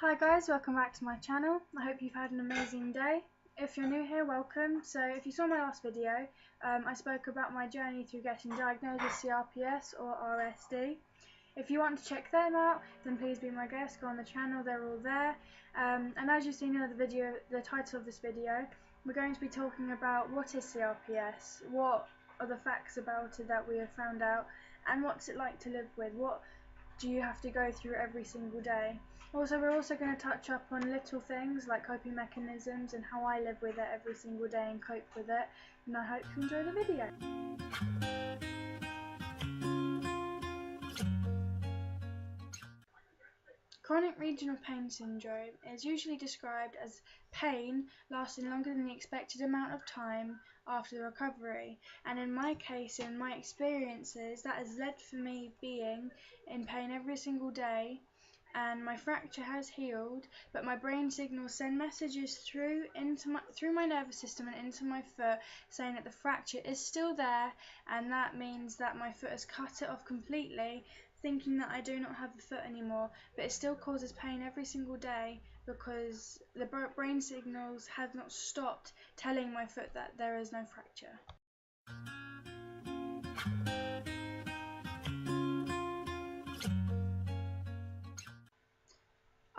Hi guys, welcome back to my channel. I hope you've had an amazing day. If you're new here, welcome. So if you saw my last video, I spoke about my journey through getting diagnosed with CRPS or RSD. If you want to check them out, then please be my guest, go on the channel, they're all there. And as you've seen in the title of this video, we're going to be talking about what is CRPS, what are the facts about it that we have found out, and what's it like to live with, what do you have to go through every single day. Also, we're also going to touch up on little things like coping mechanisms and how I live with it every single day and cope with it, and I hope you enjoy the video. Chronic regional pain syndrome is usually described as pain lasting longer than the expected amount of time after the recovery, and in my case, in my experiences, that has led for me being in pain every single day, and my fracture has healed, but my brain signals send messages through my nervous system and into my foot saying that the fracture is still there, and that means that my foot has cut it off completely, thinking that I do not have the foot anymore, but it still causes pain every single day because the brain signals have not stopped telling my foot that there is no fracture.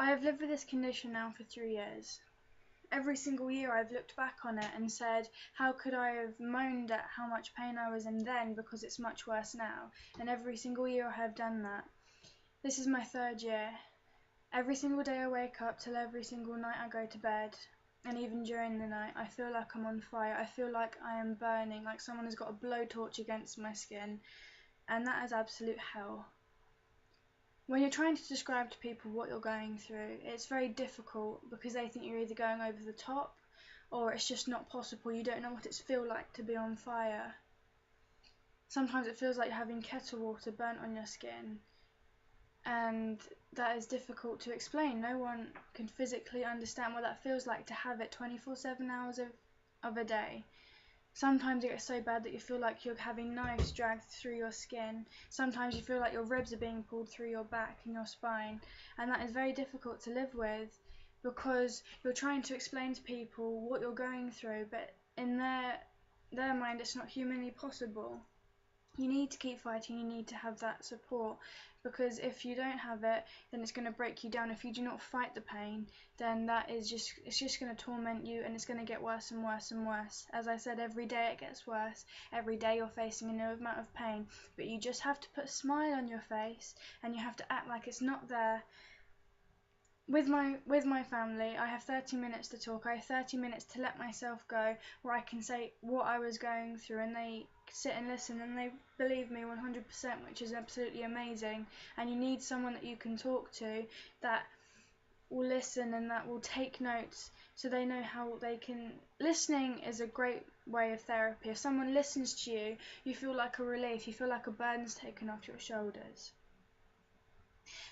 I have lived with this condition now for 3 years. Every single year I've looked back on it and said, how could I have moaned at how much pain I was in then because it's much worse now? And every single year I have done that. This is my 3rd year. Every single day I wake up till every single night I go to bed, and even during the night I feel like I'm on fire. I feel like I am burning, like someone has got a blowtorch against my skin, and that is absolute hell. When you're trying to describe to people what you're going through, it's very difficult because they think you're either going over the top or it's just not possible. You don't know what it feels like to be on fire. Sometimes it feels like you're having kettle water burnt on your skin, and that is difficult to explain. No one can physically understand what that feels like to have it 24/7 hours of a day. Sometimes it gets so bad that you feel like you're having knives dragged through your skin. Sometimes you feel like your ribs are being pulled through your back and your spine, and that is very difficult to live with because you're trying to explain to people what you're going through, but in their mind it's not humanly possible. You need to keep fighting, you need to have that support, because if you don't have it, then it's going to break you down. If you do not fight the pain, then it's just going to torment you, and it's going to get worse and worse and worse. As I said, every day it gets worse. Every day you're facing a new amount of pain, but you just have to put a smile on your face and you have to act like it's not there. With my family, I have 30 minutes to talk. I have 30 minutes to let myself go, where I can say what I was going through, and they sit and listen, and they believe me 100%, which is absolutely amazing. And you need someone that you can talk to that will listen and that will take notes, so they know how they can. Listening is a great way of therapy. If someone listens to you, you feel like a relief. You feel like a burden's taken off your shoulders.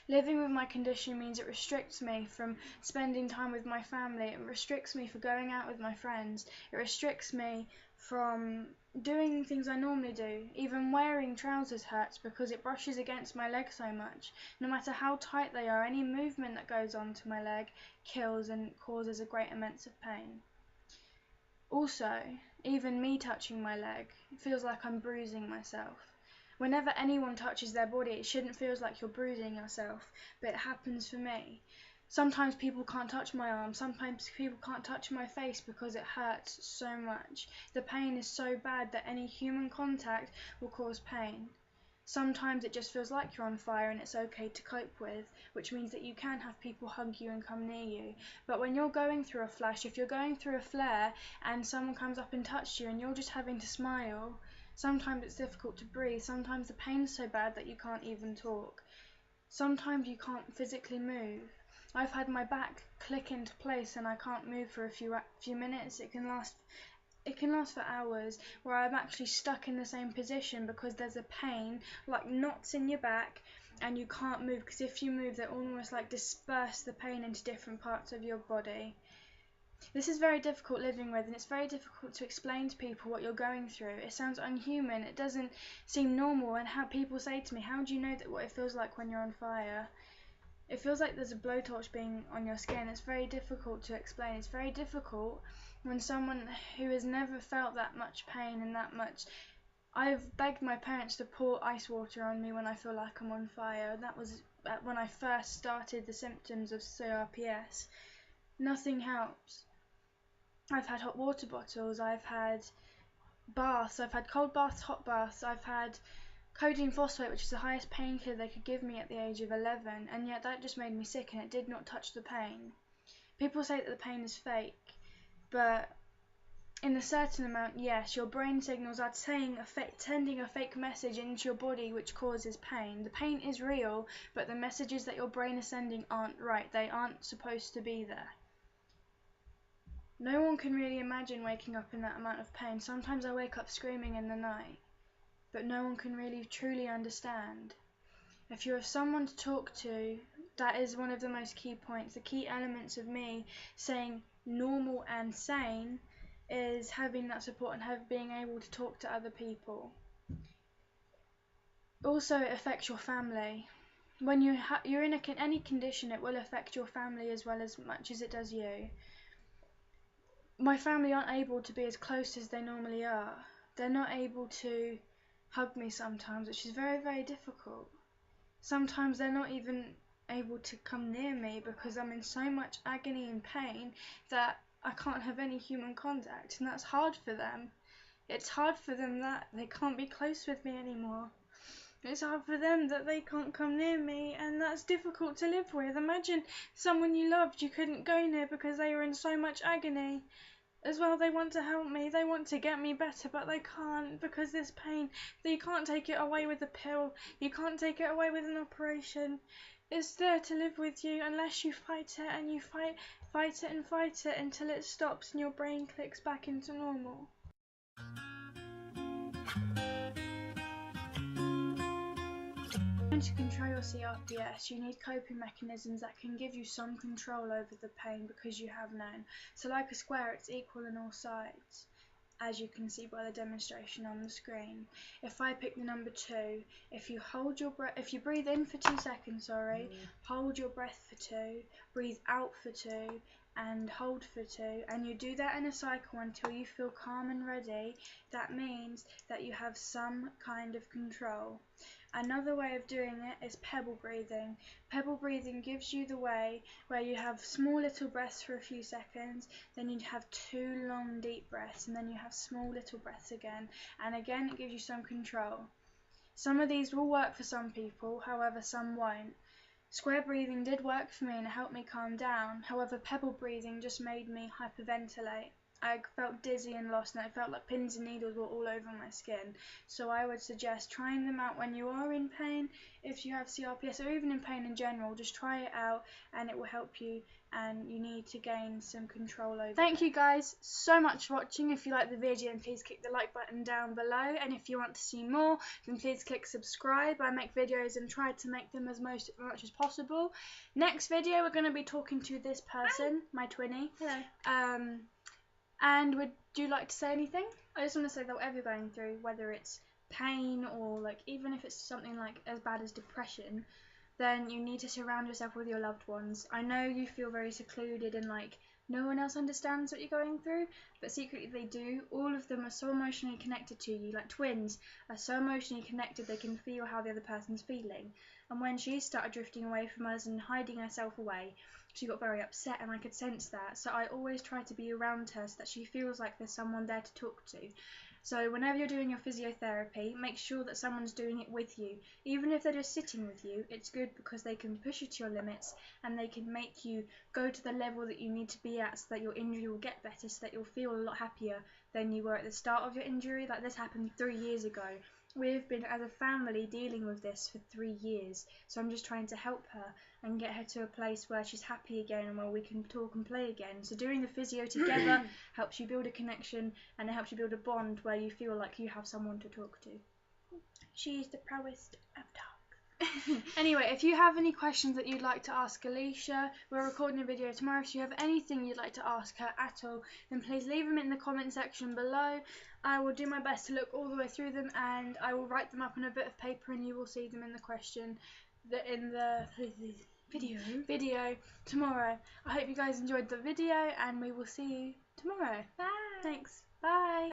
Living with my condition means it restricts me from spending time with my family. It restricts me from going out with my friends. It restricts me from doing things I normally do. Even wearing trousers hurts because it brushes against my leg so much. No matter how tight they are, any movement that goes on to my leg kills and causes a great immense of pain. Also, even me touching my leg feels like I'm bruising myself. Whenever anyone touches their body, it shouldn't feel like you're bruising yourself, but it happens for me. Sometimes people can't touch my arm, sometimes people can't touch my face because it hurts so much. The pain is so bad that any human contact will cause pain. Sometimes it just feels like you're on fire and it's okay to cope with, which means that you can have people hug you and come near you. But when you're going through a flash, if you're going through a flare and someone comes up and touches you and you're just having to smile, sometimes it's difficult to breathe. Sometimes the pain's so bad that you can't even talk. Sometimes you can't physically move. I've had my back click into place and I can't move for a few minutes. It can last for hours, where I'm actually stuck in the same position because there's a pain, like knots in your back, and you can't move, because if you move, they almost like disperse the pain into different parts of your body. This is very difficult living with, and it's very difficult to explain to people what you're going through. It sounds unhuman, it doesn't seem normal, and how people say to me, how do you know that what it feels like when you're on fire? It feels like there's a blowtorch being on your skin. It's very difficult to explain. It's very difficult when someone who has never felt that much pain and that much. I've begged my parents to pour ice water on me when I feel like I'm on fire. That was when I first started the symptoms of CRPS. Nothing helps. I've had hot water bottles, I've had baths, I've had cold baths, hot baths, I've had codeine phosphate, which is the highest painkiller they could give me at the age of 11, and yet that just made me sick and it did not touch the pain. People say that the pain is fake, but in a certain amount, yes, your brain signals are sending a fake message into your body which causes pain. The pain is real, but the messages that your brain is sending aren't right. They aren't supposed to be there. No one can really imagine waking up in that amount of pain. Sometimes I wake up screaming in the night, but no one can really truly understand. If you have someone to talk to, that is one of the most key points. The key elements of me saying normal and sane is having that support and being able to talk to other people. Also, it affects your family. When you're in any condition, it will affect your family as well as much as it does you. My family aren't able to be as close as they normally are. They're not able to hug me sometimes, which is very, very difficult. Sometimes they're not even able to come near me because I'm in so much agony and pain that I can't have any human contact, and that's hard for them. It's hard for them that they can't be close with me anymore. It's hard for them that they can't come near me, and that's difficult to live with. Imagine someone you loved you couldn't go near because they were in so much agony. As well, they want to help me, they want to get me better, but they can't because this pain, you can't take it away with a pill, you can't take it away with an operation. It's there to live with you unless you fight it, and you fight it until it stops and your brain clicks back into normal. To control your CRPS, you need coping mechanisms that can give you some control over the pain because you have none. So like a square, it's equal on all sides, as you can see by the demonstration on the screen. If I pick the number 2, if you hold your breath, if you breathe in for 2 seconds, hold your breath for 2, breathe out for 2, and hold for 2, and you do that in a cycle until you feel calm and ready, that means that you have some kind of control. Another way of doing it is pebble breathing. Pebble breathing gives you the way where you have small little breaths for a few seconds, then you have 2 long deep breaths, and then you have small little breaths again, and again it gives you some control. Some of these will work for some people, however some won't. Square breathing did work for me and it helped me calm down, however pebble breathing just made me hyperventilate. I felt dizzy and lost, and I felt like pins and needles were all over my skin. So I would suggest trying them out when you are in pain, if you have CRPS, or even in pain in general. Just try it out and it will help you, and you need to gain some control over it. Thank you guys so much for watching. If you like the video, then please click the like button down below, and if you want to see more, then please click subscribe. I make videos and try to make them as much as possible. Next video we're going to be talking to this person, my twinnie. Hello. And would you like to say anything? I just want to say that whatever you're going through, whether it's pain or like even if it's something like as bad as depression, then you need to surround yourself with your loved ones. I know you feel very secluded and like no one else understands what you're going through, but secretly they do. All of them are so emotionally connected to you. Like twins are so emotionally connected, they can feel how the other person's feeling. And when she started drifting away from us and hiding herself away, she got very upset, and I could sense that. So I always try to be around her so that she feels like there's someone there to talk to. So whenever you're doing your physiotherapy, make sure that someone's doing it with you. Even if they're just sitting with you, it's good because they can push you to your limits and they can make you go to the level that you need to be at so that your injury will get better, so that you'll feel a lot happier than you were at the start of your injury. Like this happened 3 years ago. We've been, as a family, dealing with this for 3 years, so I'm just trying to help her and get her to a place where she's happy again and where we can talk and play again. So doing the physio together helps you build a connection, and it helps you build a bond where you feel like you have someone to talk to. She's the proudest of dogs. Anyway, if you have any questions that you'd like to ask Alicia, we're recording a video tomorrow. If you have anything you'd like to ask her at all, then please leave them in the comment section below. I will do my best to look all the way through them, and I will write them up on a bit of paper, and you will see them in the question, in the video tomorrow. I hope you guys enjoyed the video, and we will see you tomorrow. Bye. Thanks. Bye.